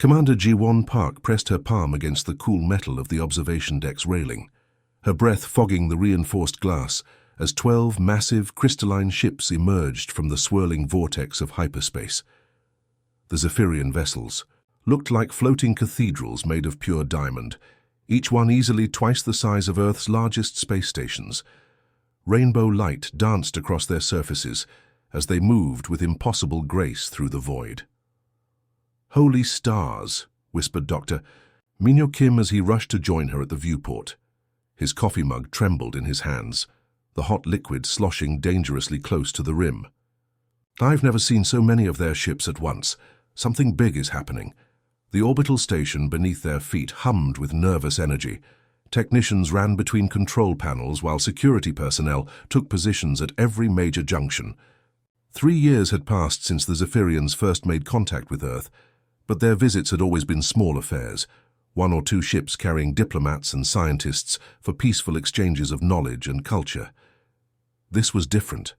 Commander Ji-won Park pressed her palm against the cool metal of the observation deck's railing, her breath fogging the reinforced glass as 12 massive crystalline ships emerged from the swirling vortex of hyperspace. The Zephyrian vessels looked like floating cathedrals made of pure diamond, each one easily twice the size of Earth's largest space stations. Rainbow light danced across their surfaces as they moved with impossible grace through the void. "Holy stars," whispered Dr. Minyo Kim as he rushed to join her at the viewport. His coffee mug trembled in his hands, the hot liquid sloshing dangerously close to the rim. "I've never seen so many of their ships at once. Something big is happening." The orbital station beneath their feet hummed with nervous energy. Technicians ran between control panels while security personnel took positions at every major junction. 3 years had passed since the Zephyrians first made contact with Earth, but their visits had always been small affairs, 1 or 2 ships carrying diplomats and scientists for peaceful exchanges of knowledge and culture. This was different.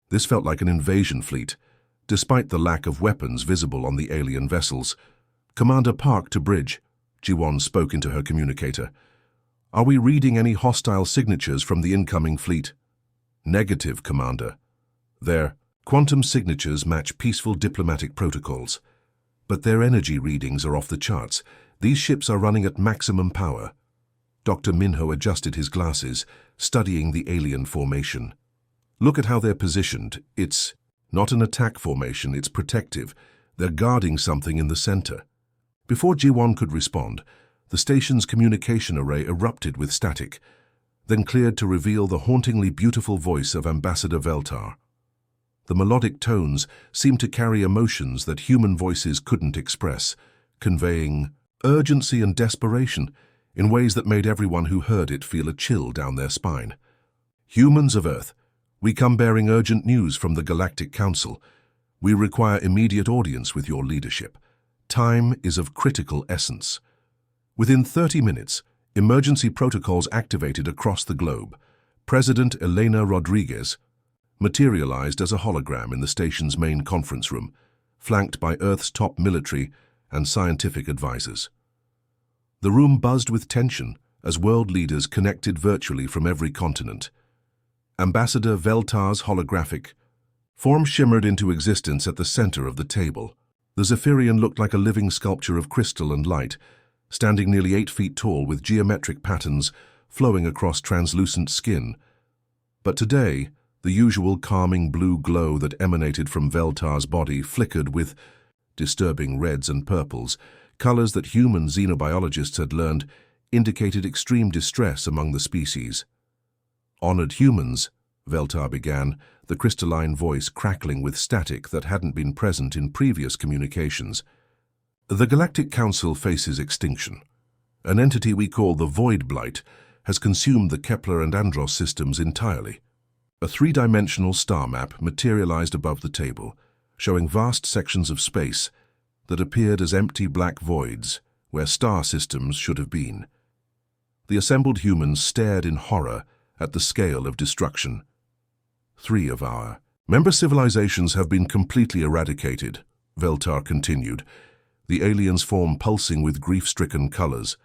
This felt like an invasion fleet, despite the lack of weapons visible on the alien vessels. "Commander Park to bridge," Ji-won spoke into her communicator. "Are we reading any hostile signatures from the incoming fleet?" "Negative, Commander. Their quantum signatures match peaceful diplomatic protocols. But their energy readings are off the charts. These ships are running at maximum power." Dr. Minho adjusted his glasses, studying the alien formation. "Look at how they're positioned. It's not an attack formation, it's protective. They're guarding something in the center." Before Ji-won could respond, the station's communication array erupted with static, then cleared to reveal the hauntingly beautiful voice of Ambassador Veltar. The melodic tones seemed to carry emotions that human voices couldn't express, conveying urgency and desperation in ways that made everyone who heard it feel a chill down their spine. "Humans of Earth, we come bearing urgent news from the Galactic Council. We require immediate audience with your leadership. Time is of critical essence." Within 30 minutes, emergency protocols activated across the globe. President Elena Rodriguez materialized as a hologram in the station's main conference room, flanked by Earth's top military and scientific advisors. The room buzzed with tension as world leaders connected virtually from every continent. Ambassador Veltar's holographic form shimmered into existence at the center of the table. The Zephyrian looked like a living sculpture of crystal and light, standing nearly 8 feet tall with geometric patterns flowing across translucent skin. But today, the usual calming blue glow that emanated from Veltar's body flickered with disturbing reds and purples, colors that human xenobiologists had learned indicated extreme distress among the species. "Honored humans," Veltar began, the crystalline voice crackling with static that hadn't been present in previous communications. "The Galactic Council faces extinction. An entity we call the Void Blight has consumed the Kepler and Andros systems entirely." A 3-dimensional star map materialized above the table, showing vast sections of space that appeared as empty black voids where star systems should have been. The assembled humans stared in horror at the scale of destruction. 3 of our member civilizations have been completely eradicated," Veltar continued, the alien's form pulsing with grief-stricken colors.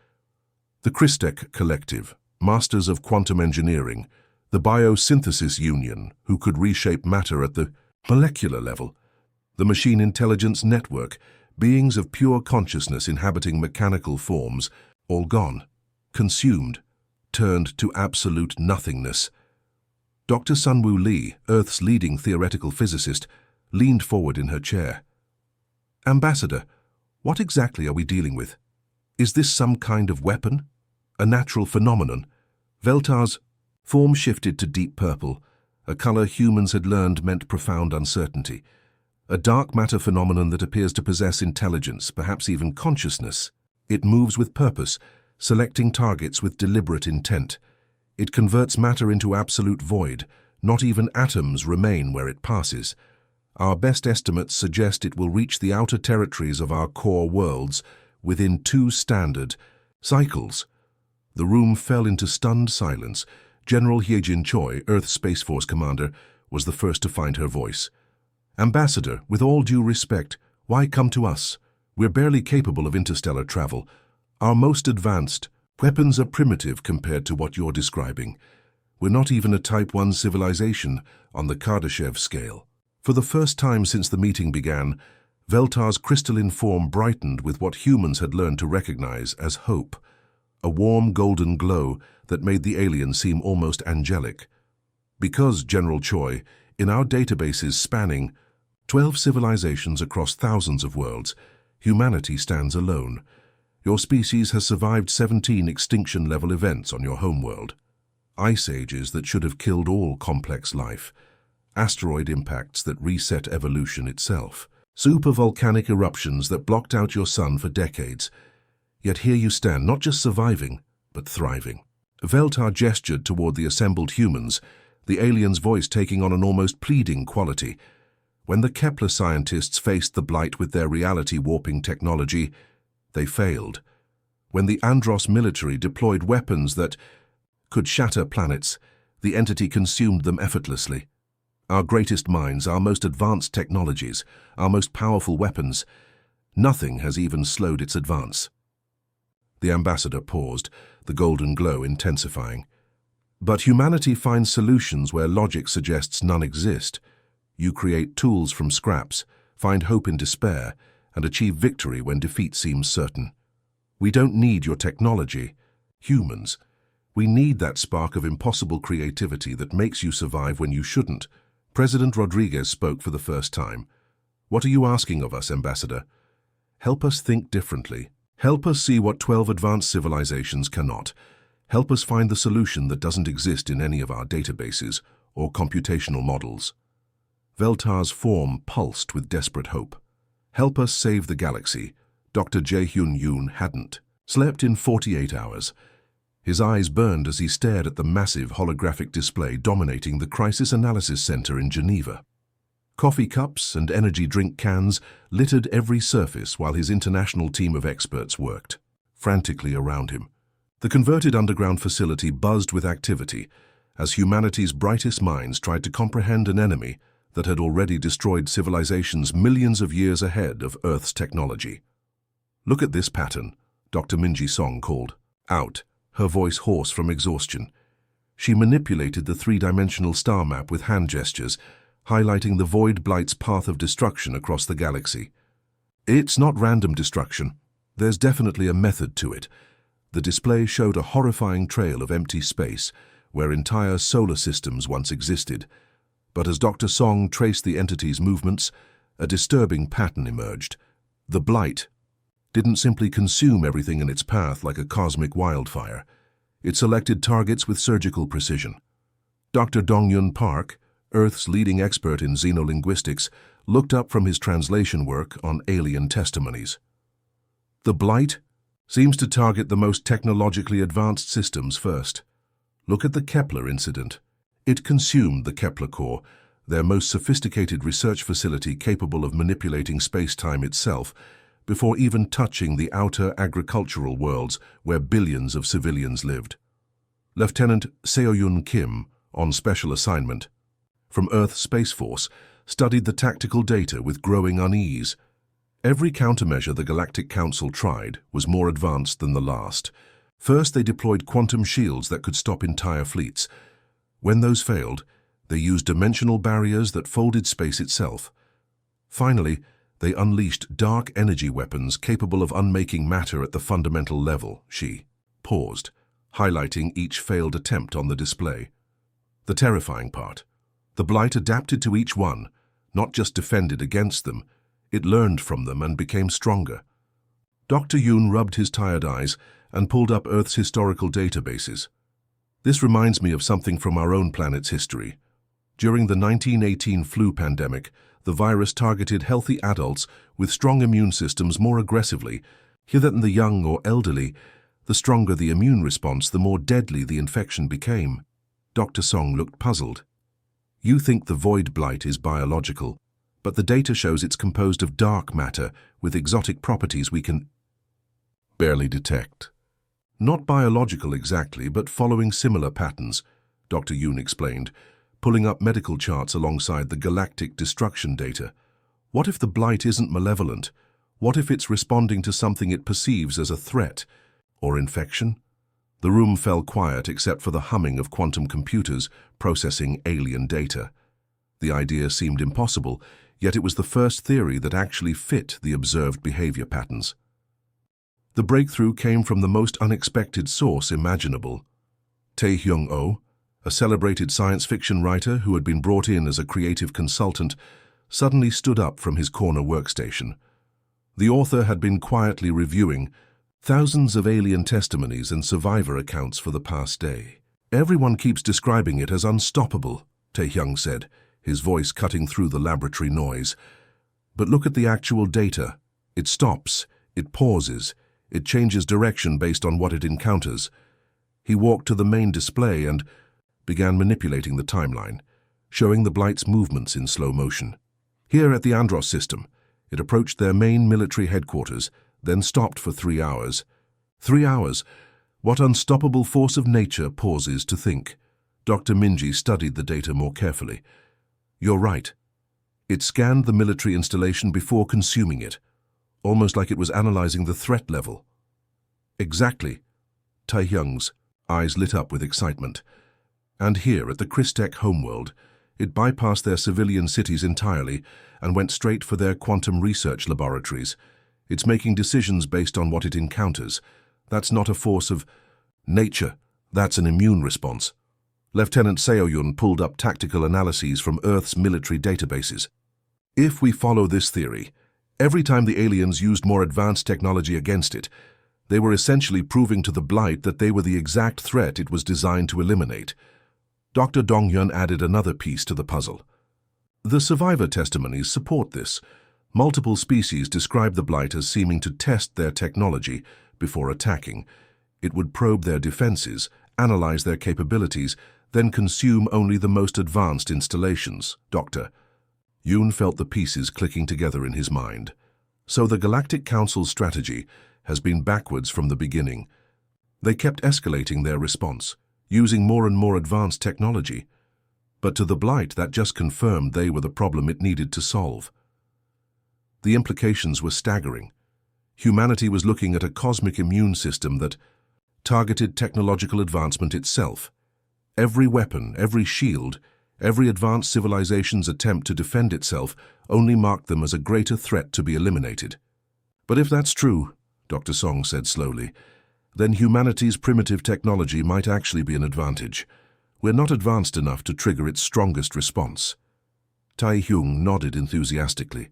"The Christek Collective, masters of quantum engineering, the Biosynthesis Union, who could reshape matter at the molecular level, the Machine Intelligence Network, beings of pure consciousness inhabiting mechanical forms, all gone, consumed, turned to absolute nothingness." Dr. Sunwoo Lee, Earth's leading theoretical physicist, leaned forward in her chair. "Ambassador, what exactly are we dealing with? Is this some kind of weapon? A natural phenomenon?" Veltar's form shifted to deep purple, a color humans had learned meant profound uncertainty. "A dark matter phenomenon that appears to possess intelligence, perhaps even consciousness. It moves with purpose, selecting targets with deliberate intent. It converts matter into absolute void. Not even atoms remain where it passes. Our best estimates suggest it will reach the outer territories of our core worlds within 2 standard cycles." The room fell into stunned silence. General Hyejin Choi, Earth Space Force commander, was the first to find her voice. "Ambassador, with all due respect, why come to us? We're barely capable of interstellar travel. Our most advanced weapons are primitive compared to what you're describing. We're not even a Type 1 civilization on the Kardashev scale. For the first time since the meeting began, Veltar's crystalline form brightened with what humans had learned to recognize as hope, a warm golden glow that made the alien seem almost angelic. Because, General Choi, in our databases spanning 12 civilizations across thousands of worlds, humanity stands alone. Your species has survived 17 extinction-level events on your homeworld. Ice ages that should have killed all complex life. Asteroid impacts that reset evolution itself. Supervolcanic eruptions that blocked out your sun for decades. Yet here you stand, not just surviving, but thriving. Veltar gestured toward the assembled humans, the alien's voice taking on an almost pleading quality. When the Kepler scientists faced the Blight with their reality-warping technology, they failed. When the Andros military deployed weapons that could shatter planets, the entity consumed them effortlessly. Our greatest minds, our most advanced technologies, our most powerful weapons, nothing has even slowed its advance. The ambassador paused, the golden glow intensifying. But humanity finds solutions where logic suggests none exist. You create tools from scraps, find hope in despair, and achieve victory when defeat seems certain. We don't need your technology, humans. We need that spark of impossible creativity that makes you survive when you shouldn't. President Rodriguez spoke for the first time. What are you asking of us, Ambassador? Help us think differently. Help us see what 12 advanced civilizations cannot. Help us find the solution that doesn't exist in any of our databases or computational models. Veltar's form pulsed with desperate hope. Help us save the galaxy. Dr. Jae-Hyun Yoon hadn't slept in 48 hours. His eyes burned as he stared at the massive holographic display dominating the Crisis Analysis Center in Geneva. Coffee cups and energy drink cans littered every surface while his international team of experts worked frantically around him. The converted underground facility buzzed with activity as humanity's brightest minds tried to comprehend an enemy that had already destroyed civilizations millions of years ahead of Earth's technology. Look at this pattern, Dr. Minji Song called out, her voice hoarse from exhaustion. She manipulated the three-dimensional star map with hand gestures, highlighting the Void Blight's path of destruction across the galaxy. It's not random destruction. There's definitely a method to it. The display showed a horrifying trail of empty space where entire solar systems once existed. But as Dr. Song traced the entity's movements, a disturbing pattern emerged. The Blight didn't simply consume everything in its path like a cosmic wildfire. It selected targets with surgical precision. Dr. Dong-Yun Park, Earth's leading expert in xenolinguistics, looked up from his translation work on alien testimonies. The Blight seems to target the most technologically advanced systems first. Look at the Kepler incident. It consumed the Kepler core, their most sophisticated research facility capable of manipulating space-time itself, before even touching the outer agricultural worlds where billions of civilians lived. Lieutenant Seo-Yun Kim, on special assignment from Earth Space Force, studied the tactical data with growing unease. Every countermeasure the Galactic Council tried was more advanced than the last. First, they deployed quantum shields that could stop entire fleets. When those failed, they used dimensional barriers that folded space itself. Finally, they unleashed dark energy weapons capable of unmaking matter at the fundamental level. She paused, highlighting each failed attempt on the display. The terrifying part. The Blight adapted to each one, not just defended against them. It learned from them and became stronger. Dr. Yoon rubbed his tired eyes and pulled up Earth's historical databases. This reminds me of something from our own planet's history. During the 1918 flu pandemic, the virus targeted healthy adults with strong immune systems more aggressively. Here than the young or elderly, the stronger the immune response, the more deadly the infection became. Dr. Song looked puzzled. You think the Void Blight is biological, but the data shows it's composed of dark matter with exotic properties we can barely detect. Not biological exactly, but following similar patterns, Dr. Yoon explained, pulling up medical charts alongside the galactic destruction data. What if the Blight isn't malevolent? What if it's responding to something it perceives as a threat or infection? The room fell quiet except for the humming of quantum computers processing alien data. The idea seemed impossible, yet it was the first theory that actually fit the observed behavior patterns. The breakthrough came from the most unexpected source imaginable. Tae-hyung-oh, a celebrated science fiction writer who had been brought in as a creative consultant, suddenly stood up from his corner workstation. The author had been quietly reviewing thousands of alien testimonies and survivor accounts for the past day. "Everyone keeps describing it as unstoppable," Tae-hyung said, his voice cutting through the laboratory noise. "But look at the actual data. It stops, it pauses, it changes direction based on what it encounters." He walked to the main display and began manipulating the timeline, showing the Blight's movements in slow motion. Here at the Andros system, it approached their main military headquarters, then stopped for 3 hours. 3 hours? What unstoppable force of nature pauses to think? Dr. Minji studied the data more carefully. "You're right. It scanned the military installation before consuming it, almost like it was analyzing the threat level." "Exactly." Tae-hyung's eyes lit up with excitement. "And here at the Christech homeworld, it bypassed their civilian cities entirely and went straight for their quantum research laboratories. It's making decisions based on what it encounters. That's not a force of nature. That's an immune response." Lieutenant Seo-yun pulled up tactical analyses from Earth's military databases. "If we follow this theory, every time the aliens used more advanced technology against it, they were essentially proving to the Blight that they were the exact threat it was designed to eliminate." Dr. Dong-hyun added another piece to the puzzle. "The survivor testimonies support this. Multiple species describe the Blight as seeming to test their technology before attacking. It would probe their defenses, analyze their capabilities, then consume only the most advanced installations." Dr. Yoon felt the pieces clicking together in his mind. So the Galactic Council's strategy has been backwards from the beginning. They kept escalating their response, using more and more advanced technology. But to the Blight, that just confirmed they were the problem it needed to solve. The implications were staggering. Humanity was looking at a cosmic immune system that targeted technological advancement itself. Every weapon, every shield, every advanced civilization's attempt to defend itself only marked them as a greater threat to be eliminated. "But if that's true," Dr. Song said slowly, "then humanity's primitive technology might actually be an advantage. We're not advanced enough to trigger its strongest response." Tae-hyung nodded enthusiastically.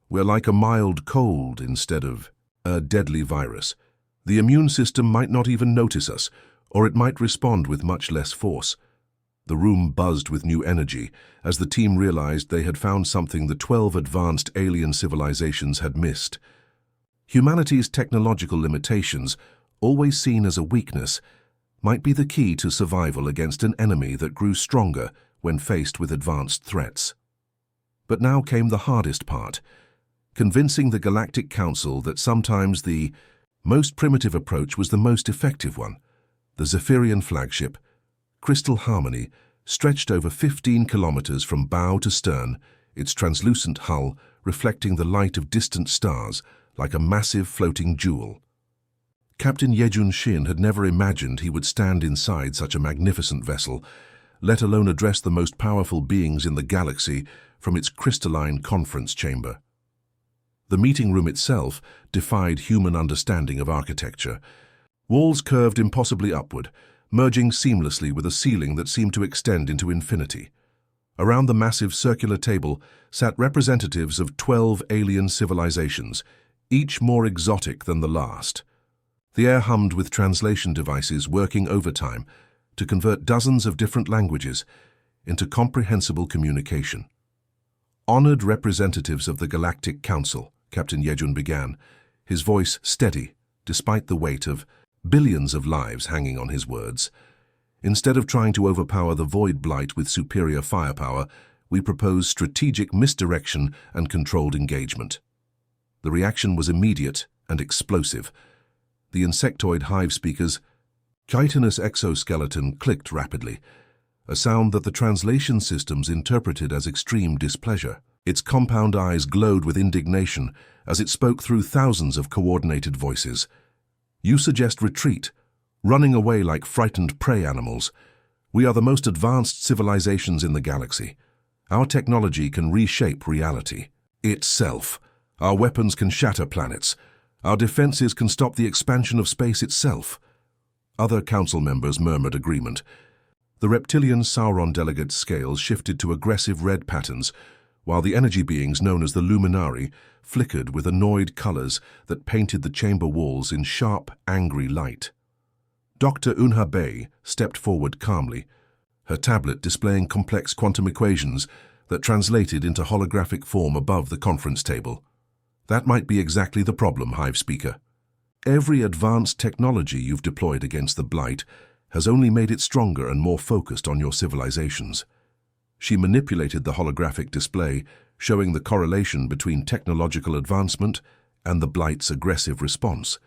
"We're like a mild cold instead of a deadly virus. The immune system might not even notice us, or it might respond with much less force." The room buzzed with new energy as the team realized they had found something the 12 advanced alien civilizations had missed. Humanity's technological limitations, always seen as a weakness, might be the key to survival against an enemy that grew stronger when faced with advanced threats. But now came the hardest part, convincing the Galactic Council that sometimes the most primitive approach was the most effective one. The Zephyrian flagship, Crystal Harmony, stretched over 15 kilometers from bow to stern, its translucent hull reflecting the light of distant stars like a massive floating jewel. Captain Yejun Shin had never imagined he would stand inside such a magnificent vessel, let alone address the most powerful beings in the galaxy from its crystalline conference chamber. The meeting room itself defied human understanding of architecture. Walls curved impossibly upward, merging seamlessly with a ceiling that seemed to extend into infinity. Around the massive circular table sat representatives of 12 alien civilizations, each more exotic than the last. The air hummed with translation devices working overtime to convert dozens of different languages into comprehensible communication. "Honored representatives of the Galactic Council," Captain Yejun began, his voice steady despite the weight of billions of lives hanging on his words. "Instead of trying to overpower the Void Blight with superior firepower, we propose strategic misdirection and controlled engagement." The reaction was immediate and explosive. The insectoid hive speaker's chitinous exoskeleton clicked rapidly, a sound that the translation systems interpreted as extreme displeasure. Its compound eyes glowed with indignation as it spoke through thousands of coordinated voices. You suggest retreat, running away like frightened prey animals. We are the most advanced civilizations in the galaxy. Our technology can reshape reality itself. Our weapons can shatter planets. Our defenses can stop the expansion of space itself. Other council members murmured agreement. The reptilian Sauron delegates' scales shifted to aggressive red patterns, while the energy beings known as the Luminari flickered with annoyed colors that painted the chamber walls in sharp, angry light. Dr. Unha Bey stepped forward calmly, her tablet displaying complex quantum equations that translated into holographic form above the conference table. That might be exactly the problem, Hive Speaker. Every advanced technology you've deployed against the Blight has only made it stronger and more focused on your civilizations. She manipulated the holographic display, showing the correlation between technological advancement and the Blight's aggressive response.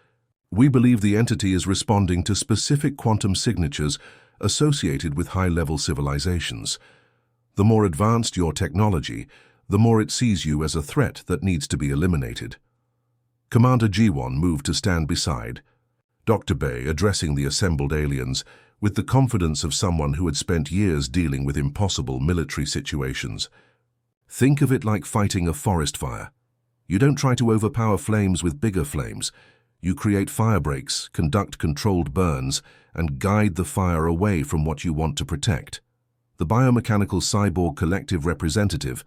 We believe the entity is responding to specific quantum signatures associated with high-level civilizations. The more advanced your technology, the more it sees you as a threat that needs to be eliminated. Commander G1 moved to stand beside Dr. Bey, addressing the assembled aliens with the confidence of someone who had spent years dealing with impossible military situations. Think of it like fighting a forest fire. You don't try to overpower flames with bigger flames. You create fire breaks, conduct controlled burns, and guide the fire away from what you want to protect. The biomechanical cyborg collective representative,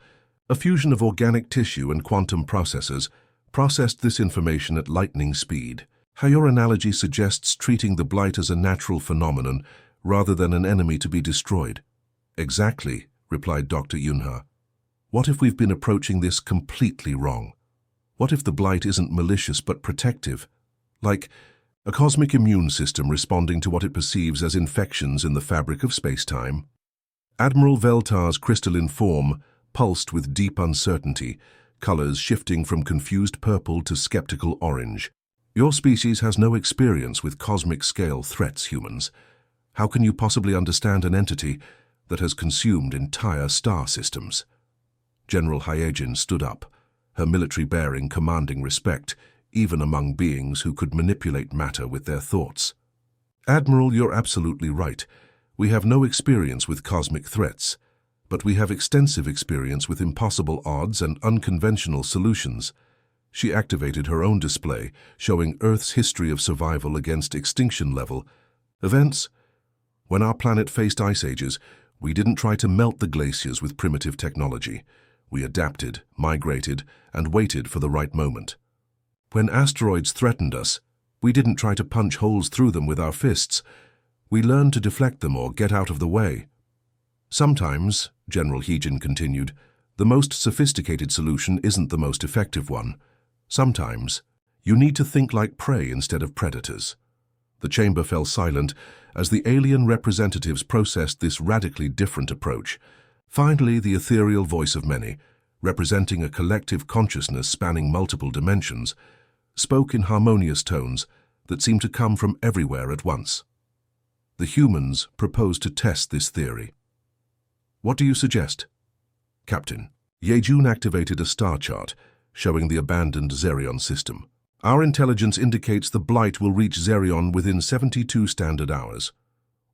a fusion of organic tissue and quantum processors, processed this information at lightning speed. How your analogy suggests treating the Blight as a natural phenomenon rather than an enemy to be destroyed. Exactly, replied Dr. Yunha. What if we've been approaching this completely wrong? What if the Blight isn't malicious but protective? Like a cosmic immune system responding to what it perceives as infections in the fabric of space-time? Admiral Veltar's crystalline form pulsed with deep uncertainty, colors shifting from confused purple to skeptical orange. Your species has no experience with cosmic-scale threats, humans. How can you possibly understand an entity that has consumed entire star systems? General Hyagin stood up, her military bearing commanding respect, even among beings who could manipulate matter with their thoughts. Admiral, you're absolutely right. We have no experience with cosmic threats, but we have extensive experience with impossible odds and unconventional solutions. She activated her own display, showing Earth's history of survival against extinction-level events. When our planet faced ice ages, we didn't try to melt the glaciers with primitive technology. We adapted, migrated, and waited for the right moment. When asteroids threatened us, we didn't try to punch holes through them with our fists. We learned to deflect them or get out of the way. Sometimes, General Hyagin continued, the most sophisticated solution isn't the most effective one. Sometimes, you need to think like prey instead of predators. The chamber fell silent as the alien representatives processed this radically different approach. Finally, the ethereal voice of many, representing a collective consciousness spanning multiple dimensions, spoke in harmonious tones that seemed to come from everywhere at once. The humans proposed to test this theory. What do you suggest? Captain, Yejun activated a star chart showing the abandoned Zerion system. Our intelligence indicates the Blight will reach Zerion within 72 standard hours.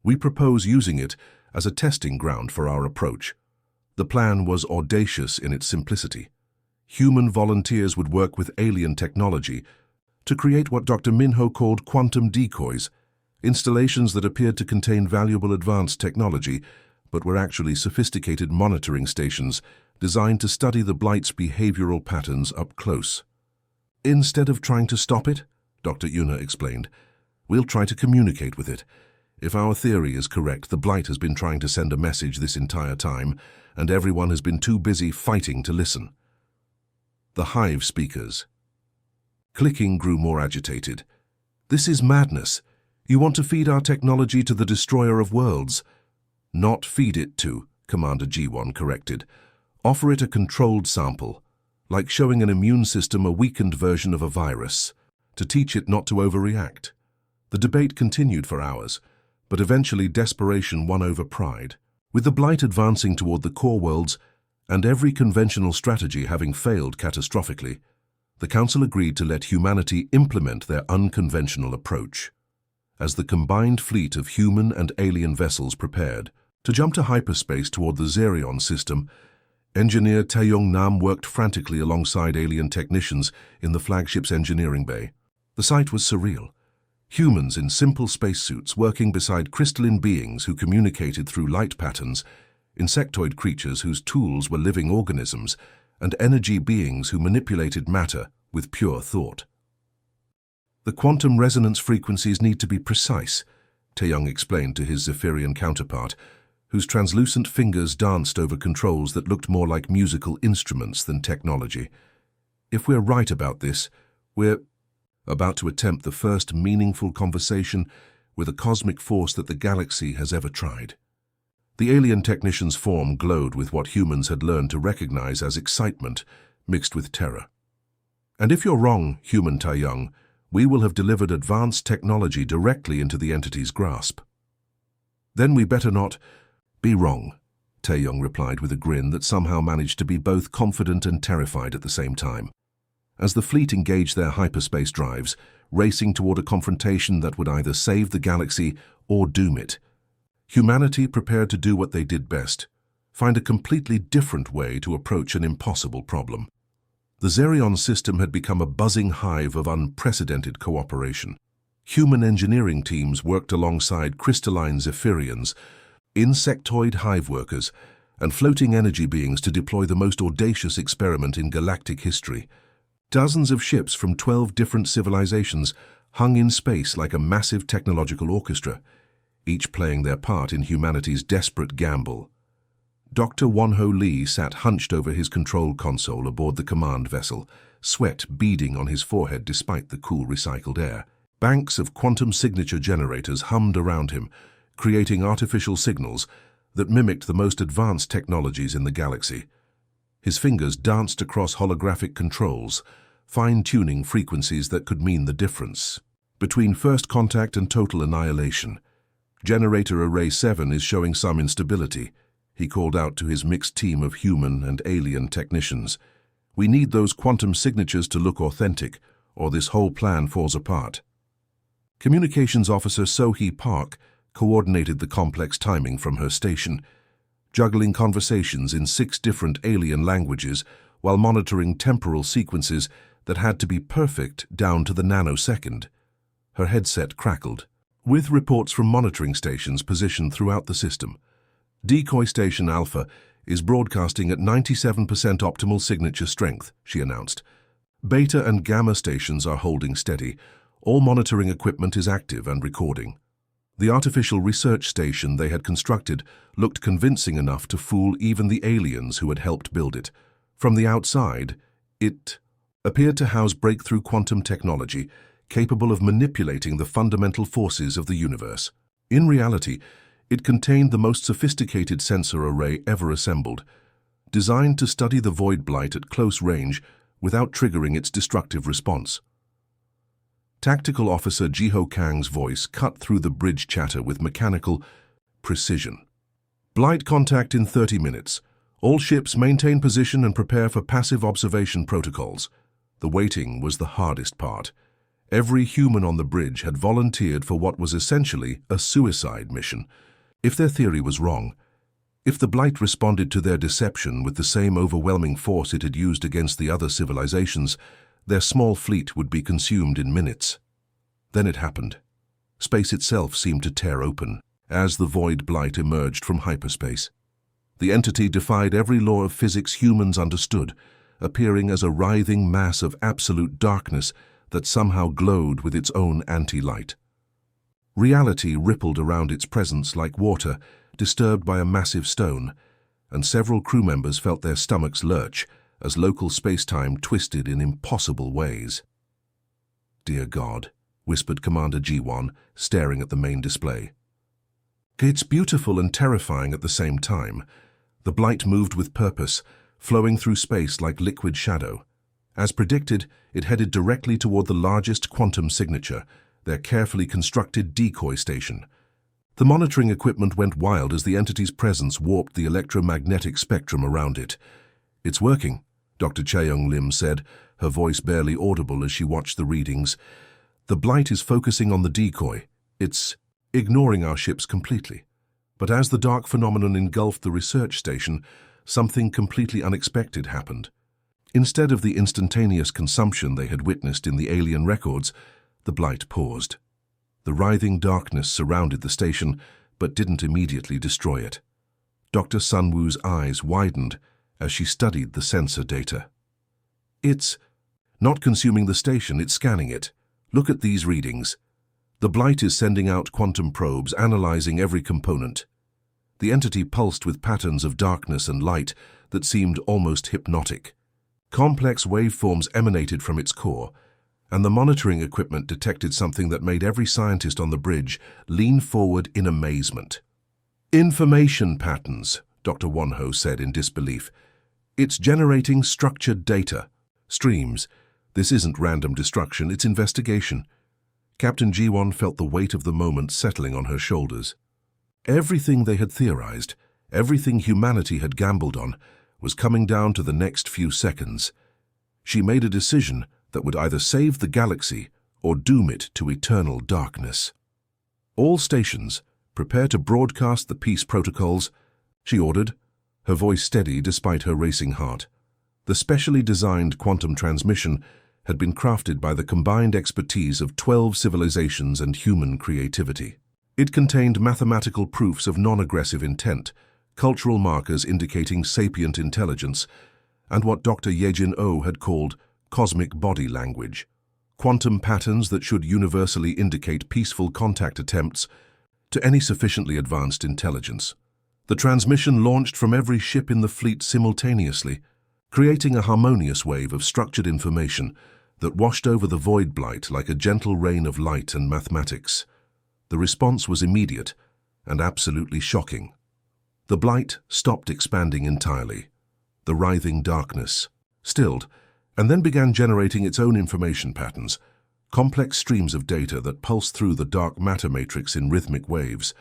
We propose using it as a testing ground for our approach. The plan was audacious in its simplicity. Human volunteers would work with alien technology to create what Dr. Minho called quantum decoys, installations that appeared to contain valuable advanced technology, but were actually sophisticated monitoring stations designed to study the Blight's behavioral patterns up close. Instead of trying to stop it, Dr. Yuna explained, we'll try to communicate with it. If our theory is correct, the Blight has been trying to send a message this entire time, and everyone has been too busy fighting to listen. The Hive speakers. Clicking grew more agitated. This is madness. You want to feed our technology to the destroyer of worlds. Not feed it to, Commander G1 corrected. Offer it a controlled sample, like showing an immune system a weakened version of a virus, to teach it not to overreact. The debate continued for hours, but eventually desperation won over pride. With the Blight advancing toward the core worlds and every conventional strategy having failed catastrophically, The Council agreed to let humanity implement their unconventional approach. As the combined fleet of human and alien vessels prepared to jump to hyperspace toward the Zerion system, engineer Taeyong Nam worked frantically alongside alien technicians in the flagship's engineering bay. The sight was surreal. Humans in simple spacesuits working beside crystalline beings who communicated through light patterns, insectoid creatures whose tools were living organisms, and energy beings who manipulated matter with pure thought. The quantum resonance frequencies need to be precise, Taeyong explained to his Zephyrian counterpart, whose translucent fingers danced over controls that looked more like musical instruments than technology. If we're right about this, we're about to attempt the first meaningful conversation with a cosmic force that the galaxy has ever tried. The alien technician's form glowed with what humans had learned to recognize as excitement mixed with terror. And if you're wrong, human Taeyong, we will have delivered advanced technology directly into the entity's grasp. Then we better not be wrong, Taeyong replied with a grin that somehow managed to be both confident and terrified at the same time. As the fleet engaged their hyperspace drives, racing toward a confrontation that would either save the galaxy or doom it, humanity prepared to do what they did best, find a completely different way to approach an impossible problem. The Zerion system had become a buzzing hive of unprecedented cooperation. Human engineering teams worked alongside crystalline Zephyrians, insectoid hive workers, and floating energy beings to deploy the most audacious experiment in galactic history. Dozens of ships from 12 different civilizations hung in space like a massive technological orchestra, each playing their part in humanity's desperate gamble. Dr. Wonho Lee sat hunched over his control console aboard the command vessel, sweat beading on his forehead despite the cool recycled air. Banks of quantum signature generators hummed around him, creating artificial signals that mimicked the most advanced technologies in the galaxy. His fingers danced across holographic controls, fine-tuning frequencies that could mean the difference between first contact and total annihilation. Generator Array 7 is showing some instability, he called out to his mixed team of human and alien technicians. We need those quantum signatures to look authentic, or this whole plan falls apart. Communications Officer So-hee Park coordinated the complex timing from her station, juggling conversations in 6 different alien languages while monitoring temporal sequences that had to be perfect down to the nanosecond. Her headset crackled, with reports from monitoring stations positioned throughout the system. Decoy Station Alpha is broadcasting at 97% optimal signature strength, she announced. Beta and Gamma stations are holding steady. All monitoring equipment is active and recording. The artificial research station they had constructed looked convincing enough to fool even the aliens who had helped build it. From the outside, it appeared to house breakthrough quantum technology capable of manipulating the fundamental forces of the universe. In reality, it contained the most sophisticated sensor array ever assembled, designed to study the void blight at close range without triggering its destructive response. Tactical Officer Jiho Kang's voice cut through the bridge chatter with mechanical precision. Blight contact in 30 minutes. All ships maintain position and prepare for passive observation protocols. The waiting was the hardest part. Every human on the bridge had volunteered for what was essentially a suicide mission. If their theory was wrong, if the Blight responded to their deception with the same overwhelming force it had used against the other civilizations, their small fleet would be consumed in minutes. Then it happened. Space itself seemed to tear open as the void blight emerged from hyperspace. The entity defied every law of physics humans understood, appearing as a writhing mass of absolute darkness that somehow glowed with its own anti-light. Reality rippled around its presence like water, disturbed by a massive stone, and several crew members felt their stomachs lurch as local space-time twisted in impossible ways. "Dear God," whispered Commander Ji-won, staring at the main display. It's beautiful and terrifying at the same time. The Blight moved with purpose, flowing through space like liquid shadow. As predicted, it headed directly toward the largest quantum signature, their carefully constructed decoy station. The monitoring equipment went wild as the entity's presence warped the electromagnetic spectrum around it. "It's working," Dr. Chaeyoung Lim said, her voice barely audible as she watched the readings. "The blight is focusing on the decoy. It's ignoring our ships completely." But as the dark phenomenon engulfed the research station, something completely unexpected happened. Instead of the instantaneous consumption they had witnessed in the alien records, the blight paused. The writhing darkness surrounded the station, but didn't immediately destroy it. Dr. Sunwoo's eyes widened as she studied the sensor data. "It's not consuming the station, it's scanning it. Look at these readings. The blight is sending out quantum probes, analyzing every component." The entity pulsed with patterns of darkness and light that seemed almost hypnotic. Complex waveforms emanated from its core, and the monitoring equipment detected something that made every scientist on the bridge lean forward in amazement. "Information patterns," Dr. Wonho said in disbelief. "It's generating structured data. Streams. This isn't random destruction, it's investigation." Captain Jiwon felt the weight of the moment settling on her shoulders. Everything they had theorized, everything humanity had gambled on, was coming down to the next few seconds. She made a decision that would either save the galaxy or doom it to eternal darkness. "All stations, prepare to broadcast the peace protocols," she ordered, her voice steady despite her racing heart. The specially designed quantum transmission had been crafted by the combined expertise of 12 civilizations and human creativity. It contained mathematical proofs of non-aggressive intent, cultural markers indicating sapient intelligence, and what Dr. Yejin Oh had called cosmic body language, quantum patterns that should universally indicate peaceful contact attempts to any sufficiently advanced intelligence. The transmission launched from every ship in the fleet simultaneously, creating a harmonious wave of structured information that washed over the void blight like a gentle rain of light and mathematics. The response was immediate and absolutely shocking. The blight stopped expanding entirely. The writhing darkness stilled and then began generating its own information patterns, complex streams of data that pulsed through the dark matter matrix in rhythmic waves.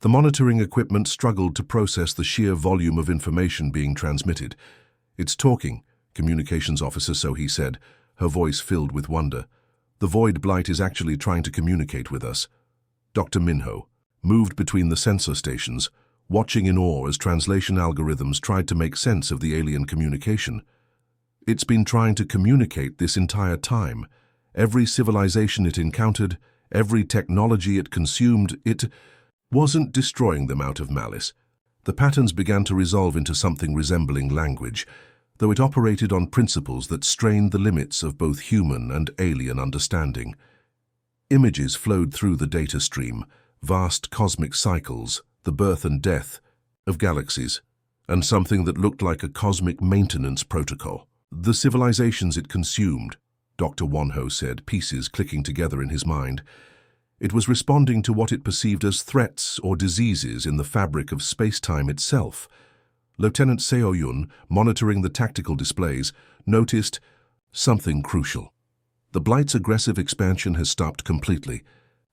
The monitoring equipment struggled to process the sheer volume of information being transmitted. "It's talking," communications officer Sohee said, her voice filled with wonder. "The void blight is actually trying to communicate with us." Dr. Minho moved between the sensor stations, watching in awe as translation algorithms tried to make sense of the alien communication. "It's been trying to communicate this entire time. Every civilization it encountered, every technology it consumed, it wasn't destroying them out of malice." The patterns began to resolve into something resembling language, though it operated on principles that strained the limits of both human and alien understanding. Images flowed through the data stream, vast cosmic cycles, the birth and death of galaxies, and something that looked like a cosmic maintenance protocol. "The civilizations it consumed," Dr. Wonho said, pieces clicking together in his mind. It was responding to what it perceived as threats or diseases in the fabric of space-time itself. Lieutenant Seo Yun, monitoring the tactical displays, noticed something crucial. The Blight's aggressive expansion has stopped completely.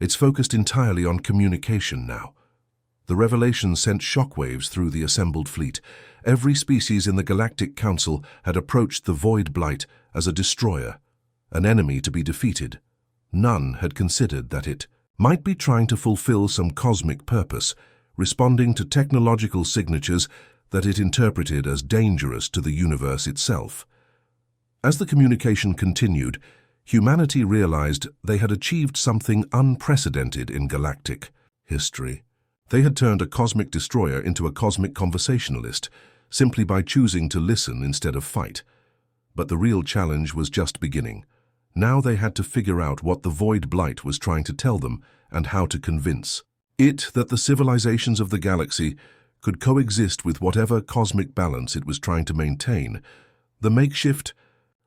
It's focused entirely on communication now. The revelation sent shockwaves through the assembled fleet. Every species in the Galactic Council had approached the Void Blight as a destroyer, an enemy to be defeated. None had considered that it might be trying to fulfill some cosmic purpose, responding to technological signatures that it interpreted as dangerous to the universe itself. As the communication continued, humanity realized they had achieved something unprecedented in galactic history. They had turned a cosmic destroyer into a cosmic conversationalist, simply by choosing to listen instead of fight. But the real challenge was just beginning. Now they had to figure out what the Void Blight was trying to tell them and how to convince it that the civilizations of the galaxy could coexist with whatever cosmic balance it was trying to maintain. The makeshift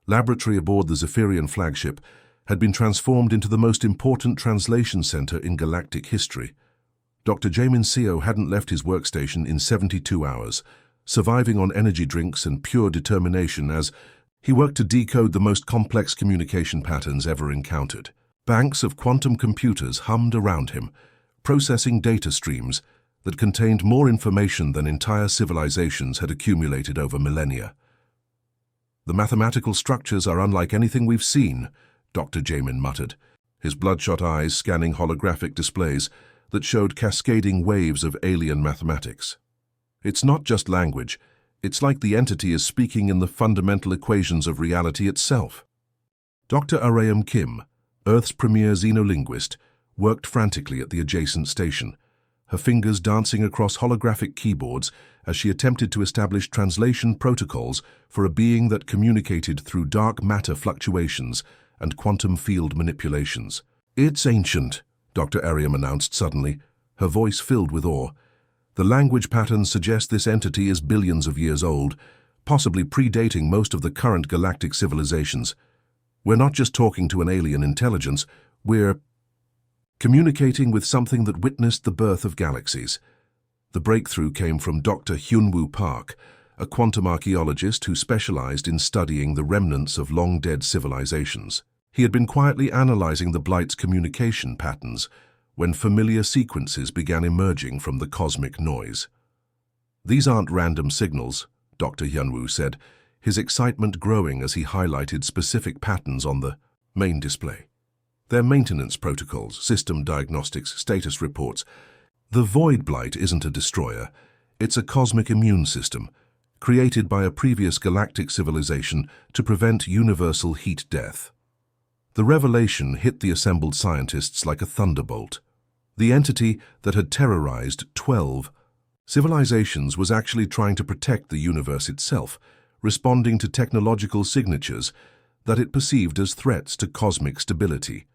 laboratory aboard the Zephyrian flagship had been transformed into the most important translation center in galactic history. Dr. Jamin Seo hadn't left his workstation in 72 hours, surviving on energy drinks and pure determination as he worked to decode the most complex communication patterns ever encountered. Banks of quantum computers hummed around him, processing data streams that contained more information than entire civilizations had accumulated over millennia. The mathematical structures are unlike anything we've seen, Dr. Jamin muttered, his bloodshot eyes scanning holographic displays that showed cascading waves of alien mathematics. It's not just language, it's like the entity is speaking in the fundamental equations of reality itself. Dr. Arayam Kim, Earth's premier xenolinguist, worked frantically at the adjacent station, her fingers dancing across holographic keyboards as she attempted to establish translation protocols for a being that communicated through dark matter fluctuations and quantum field manipulations. "It's ancient," Dr. Arayam announced suddenly, her voice filled with awe. "The language patterns suggest this entity is billions of years old, possibly predating most of the current galactic civilizations. We're not just talking to an alien intelligence, we're communicating with something that witnessed the birth of galaxies." The breakthrough came from Dr. Hyunwoo Park, a quantum archaeologist who specialized in studying the remnants of long-dead civilizations. He had been quietly analyzing the Blight's communication patterns when familiar sequences began emerging from the cosmic noise. "These aren't random signals," Dr. Hyunwoo said, his excitement growing as he highlighted specific patterns on the main display. "They're maintenance protocols, system diagnostics, status reports. The Void Blight isn't a destroyer, it's a cosmic immune system, created by a previous galactic civilization to prevent universal heat death." The revelation hit the assembled scientists like a thunderbolt. The entity that had terrorized 12 civilizations was actually trying to protect the universe itself, responding to technological signatures that it perceived as threats to cosmic stability.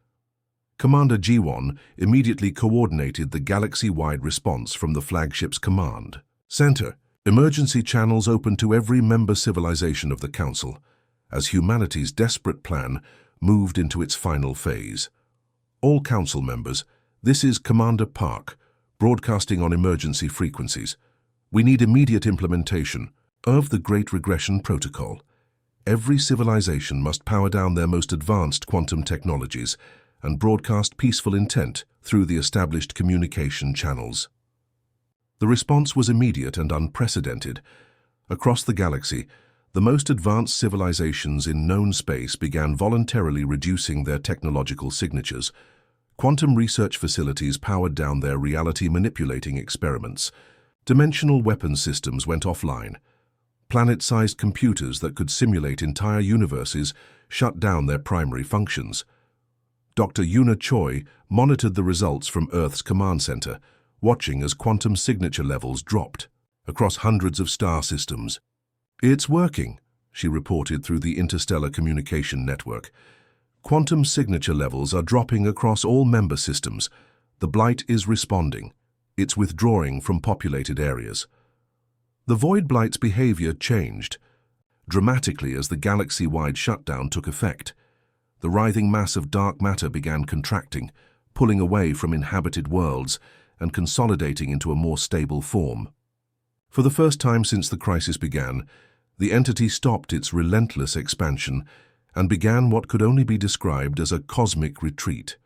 Commander Jiwon immediately coordinated the galaxy-wide response from the flagship's command center. Emergency channels open to every member civilization of the Council, as humanity's desperate plan moved into its final phase. "All Council members, this is Commander Park, broadcasting on emergency frequencies. We need immediate implementation of the Great Regression Protocol. Every civilization must power down their most advanced quantum technologies and broadcast peaceful intent through the established communication channels." The response was immediate and unprecedented. Across the galaxy, the most advanced civilizations in known space began voluntarily reducing their technological signatures. Quantum research facilities powered down their reality-manipulating experiments. Dimensional weapon systems went offline. Planet-sized computers that could simulate entire universes shut down their primary functions. Dr. Yuna Choi monitored the results from Earth's command center, watching as quantum signature levels dropped across hundreds of star systems. "It's working," she reported through the interstellar communication network. "Quantum signature levels are dropping across all member systems. The Blight is responding. It's withdrawing from populated areas." The Void Blight's behavior changed dramatically as the galaxy-wide shutdown took effect. The writhing mass of dark matter began contracting, pulling away from inhabited worlds and consolidating into a more stable form. For the first time since the crisis began, the entity stopped its relentless expansion and began what could only be described as a cosmic retreat.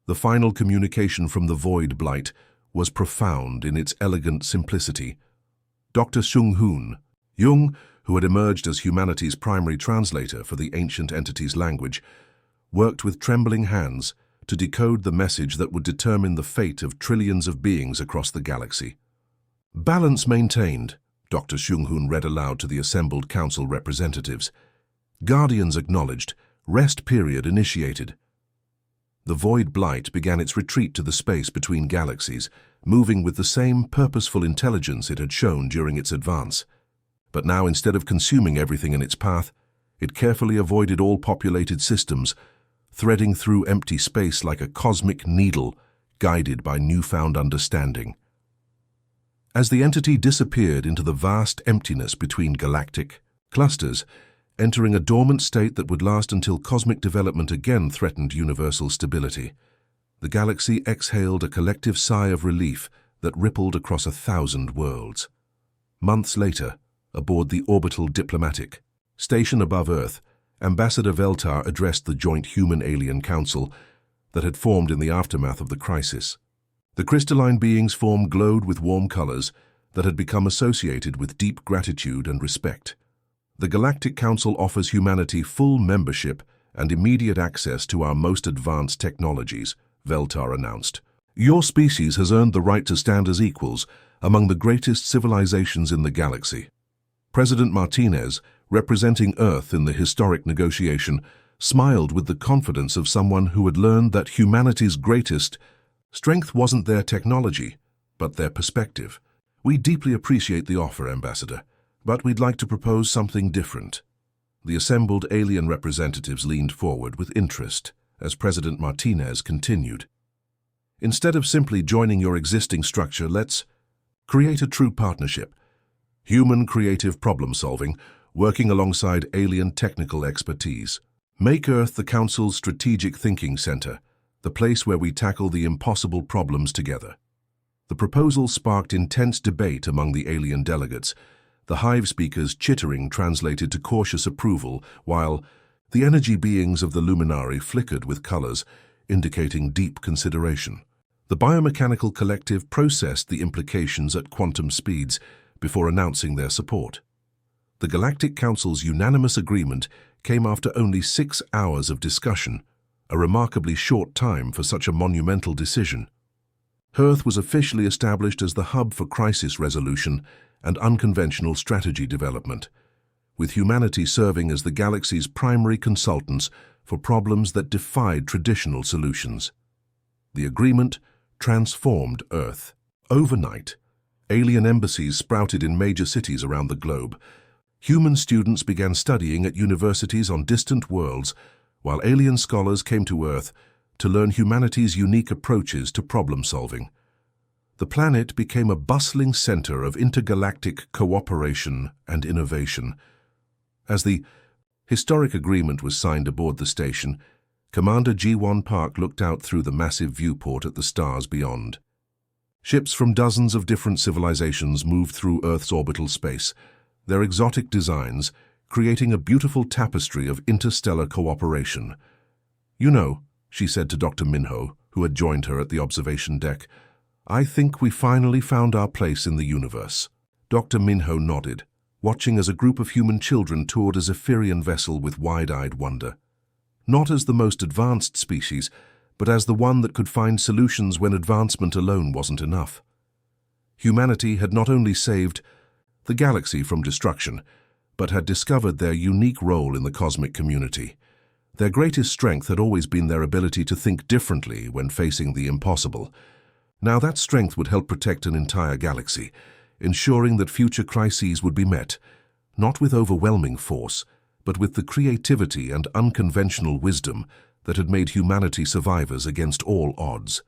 The final communication from the Void Blight was profound in its elegant simplicity. Dr. Sung-hoon, Jung, who had emerged as humanity's primary translator for the ancient entity's language, worked with trembling hands to decode the message that would determine the fate of trillions of beings across the galaxy. "Balance maintained," Dr. Sung-hoon read aloud to the assembled council representatives. "Guardians acknowledged. Rest period initiated." The Void Blight began its retreat to the space between galaxies, moving with the same purposeful intelligence it had shown during its advance. But now, instead of consuming everything in its path, it carefully avoided all populated systems, threading through empty space like a cosmic needle, guided by newfound understanding. As the entity disappeared into the vast emptiness between galactic clusters, entering a dormant state that would last until cosmic development again threatened universal stability, the galaxy exhaled a collective sigh of relief that rippled across 1,000 worlds. Months later, aboard the orbital diplomatic station above Earth, Ambassador Veltar addressed the joint Human-Alien Council that had formed in the aftermath of the crisis. The crystalline being's form glowed with warm colors that had become associated with deep gratitude and respect. The Galactic Council offers humanity full membership and immediate access to our most advanced technologies, Veltar announced. Your species has earned the right to stand as equals among the greatest civilizations in the galaxy. President Martinez, representing Earth in the historic negotiation, smiled with the confidence of someone who had learned that humanity's greatest strength wasn't their technology, but their perspective. We deeply appreciate the offer, Ambassador, but we'd like to propose something different. The assembled alien representatives leaned forward with interest as President Martinez continued. Instead of simply joining your existing structure, let's create a true partnership. Human creative problem-solving, working alongside alien technical expertise. Make Earth the Council's strategic thinking center, the place where we tackle the impossible problems together. The proposal sparked intense debate among the alien delegates, the hive speakers' chittering translated to cautious approval, while the energy beings of the luminary flickered with colors, indicating deep consideration. The biomechanical collective processed the implications at quantum speeds before announcing their support. The Galactic Council's unanimous agreement came after only 6 hours of discussion, a remarkably short time for such a monumental decision. Earth was officially established as the hub for crisis resolution and unconventional strategy development, with humanity serving as the galaxy's primary consultants for problems that defied traditional solutions. The agreement transformed Earth. Overnight, alien embassies sprouted in major cities around the globe. Human students began studying at universities on distant worlds, while alien scholars came to Earth to learn humanity's unique approaches to problem-solving. The planet became a bustling center of intergalactic cooperation and innovation. As the historic agreement was signed aboard the station, Commander G1 Park looked out through the massive viewport at the stars beyond. Ships from dozens of different civilizations moved through Earth's orbital space, their exotic designs creating a beautiful tapestry of interstellar cooperation. "You know," she said to Dr. Minho, who had joined her at the observation deck, "I think we finally found our place in the universe." Dr. Minho nodded, watching as a group of human children toured a Zephyrian vessel with wide-eyed wonder. Not as the most advanced species, but as the one that could find solutions when advancement alone wasn't enough. Humanity had not only saved the galaxy from destruction, but had discovered their unique role in the cosmic community. Their greatest strength had always been their ability to think differently when facing the impossible. Now that strength would help protect an entire galaxy, ensuring that future crises would be met, not with overwhelming force, but with the creativity and unconventional wisdom that had made humanity survivors against all odds.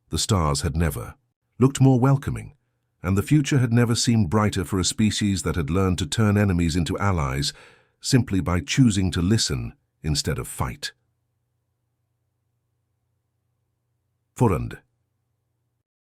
The stars had never looked more welcoming, and the future had never seemed brighter for a species that had learned to turn enemies into allies simply by choosing to listen instead of fight. Forund.